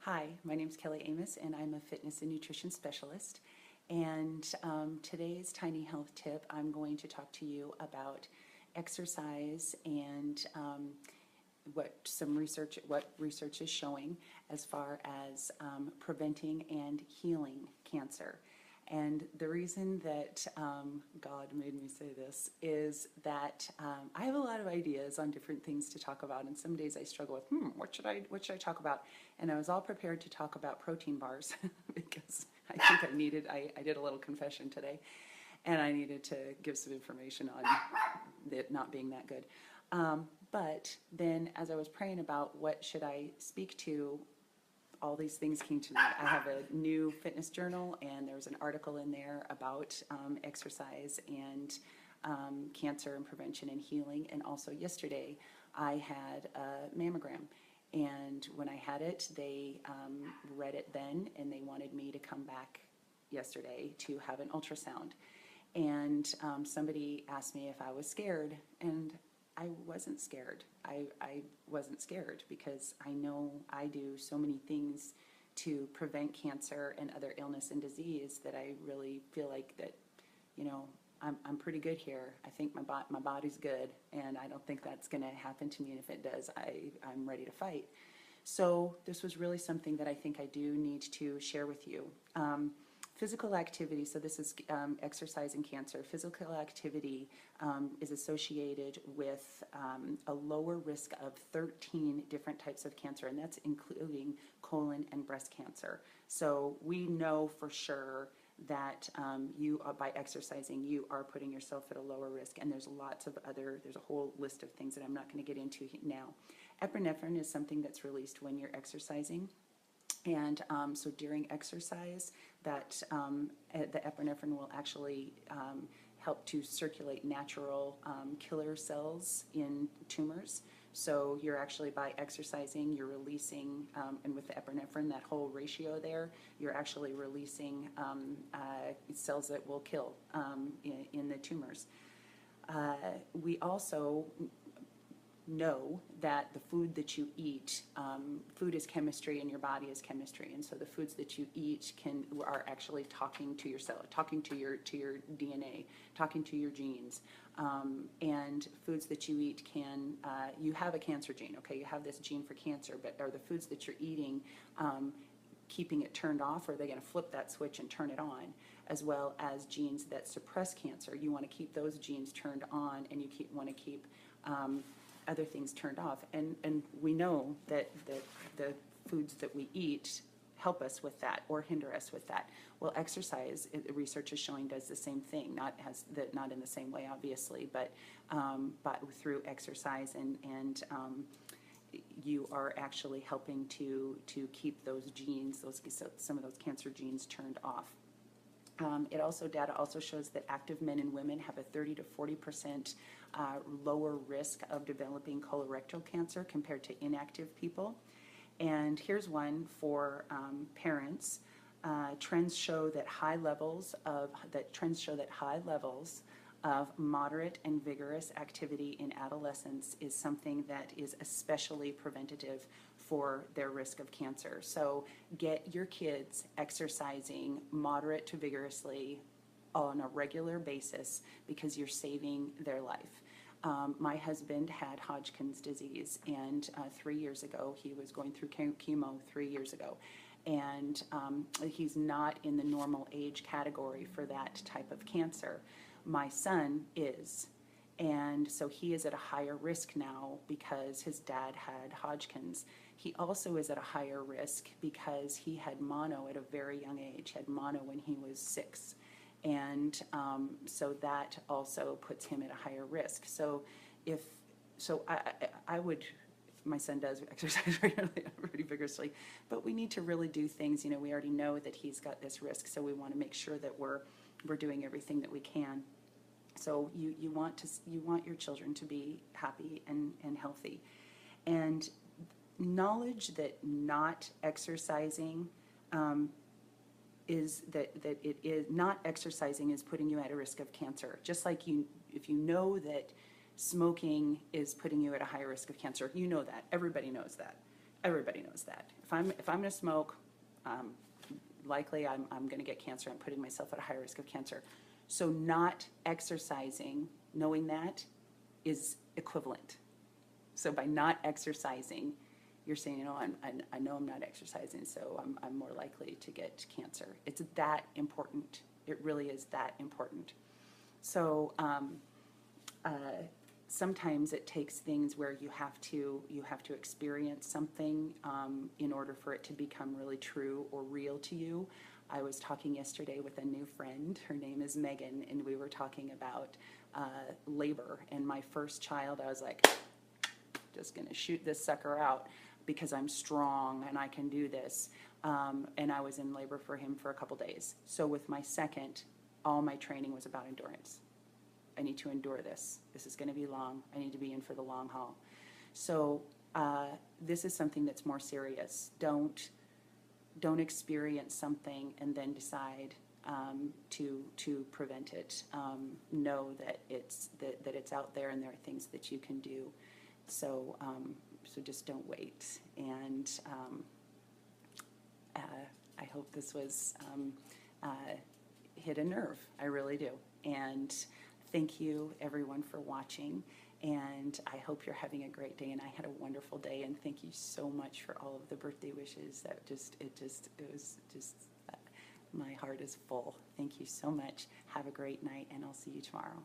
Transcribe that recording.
Hi, my name is Kelly Amos, and I'm a fitness and nutrition specialist. And today's tiny health tip, I'm going to talk to you about exercise and what research is showing as far as preventing and healing cancer. And the reason that God made me say this is that I have a lot of ideas on different things to talk about, and some days I struggle with, what should I talk about? And I was all prepared to talk about protein bars because I think I did a little confession today, and I needed to give some information on it not being that good. But then as I was praying about what should I speak to, all these things came to me. I have a new fitness journal, and there's an article in there about exercise and cancer and prevention and healing. And also yesterday, I had a mammogram. And when I had it, they read it then, and they wanted me to come back yesterday to have an ultrasound. And somebody asked me if I was scared, and I wasn't scared. I wasn't scared because I know I do so many things to prevent cancer and other illness and disease that I really feel like that, I'm pretty good here. I think my body's good, and I don't think that's going to happen to me. And if it does, I'm ready to fight. So this was really something that I think I do need to share with you. Physical activity, so this is exercise and cancer. Physical activity is associated with a lower risk of 13 different types of cancer, and that's including colon and breast cancer. So we know for sure that by exercising, you are putting yourself at a lower risk, and there's a whole list of things that I'm not going to get into now. Epinephrine is something that's released when you're exercising. And so during exercise, the epinephrine will actually help to circulate natural killer cells in tumors. So you're actually, by exercising, you're releasing, and with the epinephrine, that whole ratio there, you're actually releasing cells that will kill in the tumors. We also know that the food that you eat, food is chemistry and your body is chemistry, and so the foods that you eat are actually talking to your cell, talking to your DNA, talking to your genes, and foods that you eat you have a cancer gene, okay, you have this gene for cancer, but are the foods that you're eating keeping it turned off, or are they going to flip that switch and turn it on? As well as genes that suppress cancer, you want to keep those genes turned on, and you want to keep other things turned off. And we know that the foods that we eat help us with that or hinder us with that. Well, exercise, research is showing, does the same thing, not in the same way, obviously, but through exercise and you are actually helping to keep those genes, some of those cancer genes, turned off. Data also shows that active men and women have a 30 to 40% lower risk of developing colorectal cancer compared to inactive people. And here's one for parents. Trends show that high levels of moderate and vigorous activity in adolescence is something that is especially preventative for their risk of cancer. So get your kids exercising moderate to vigorously on a regular basis because you're saving their life. My husband had Hodgkin's disease, and 3 years ago, he was going through chemo 3 years ago. And he's not in the normal age category for that type of cancer. My son is. And so he is at a higher risk now because his dad had Hodgkin's. He also is at a higher risk because he had mono at a very young age, had mono when he was 6. And so that also puts him at a higher risk. So my son does exercise regularly, pretty vigorously, but we need to really do things. We already know that he's got this risk, so we want to make sure that we're doing everything that we can. So you want your children to be happy and healthy, and knowledge that not exercising is not exercising is putting you at a risk of cancer. Just like if you know that smoking is putting you at a higher risk of cancer, you know that. Everybody knows that. everybody knows that. If I'm going to smoke, likely I'm going to get cancer. I'm putting myself at a high risk of cancer. So not exercising, knowing that, is equivalent. So by not exercising, you're saying, you know, I know I'm not exercising, so I'm more likely to get cancer. It's that important. It really is that important. So sometimes it takes things where you have to experience something in order for it to become really true or real to you. I was talking yesterday with a new friend. Her name is Megan, and we were talking about labor. And my first child, I was like, just going to shoot this sucker out because I'm strong and I can do this. And I was in labor for him for a couple days. So with my second, all my training was about endurance. I need to endure this. This is going to be long. I need to be in for the long haul. So this is something that's more serious. Don't experience something and then decide to prevent it. Know that it's out there and there are things that you can do. So so just don't wait. And I hope this was hit a nerve. I really do. And thank you, everyone, for watching. And I hope you're having a great day. And I had a wonderful day. And thank you so much for all of the birthday wishes. That it was just my heart is full. Thank you so much. Have a great night, and I'll see you tomorrow.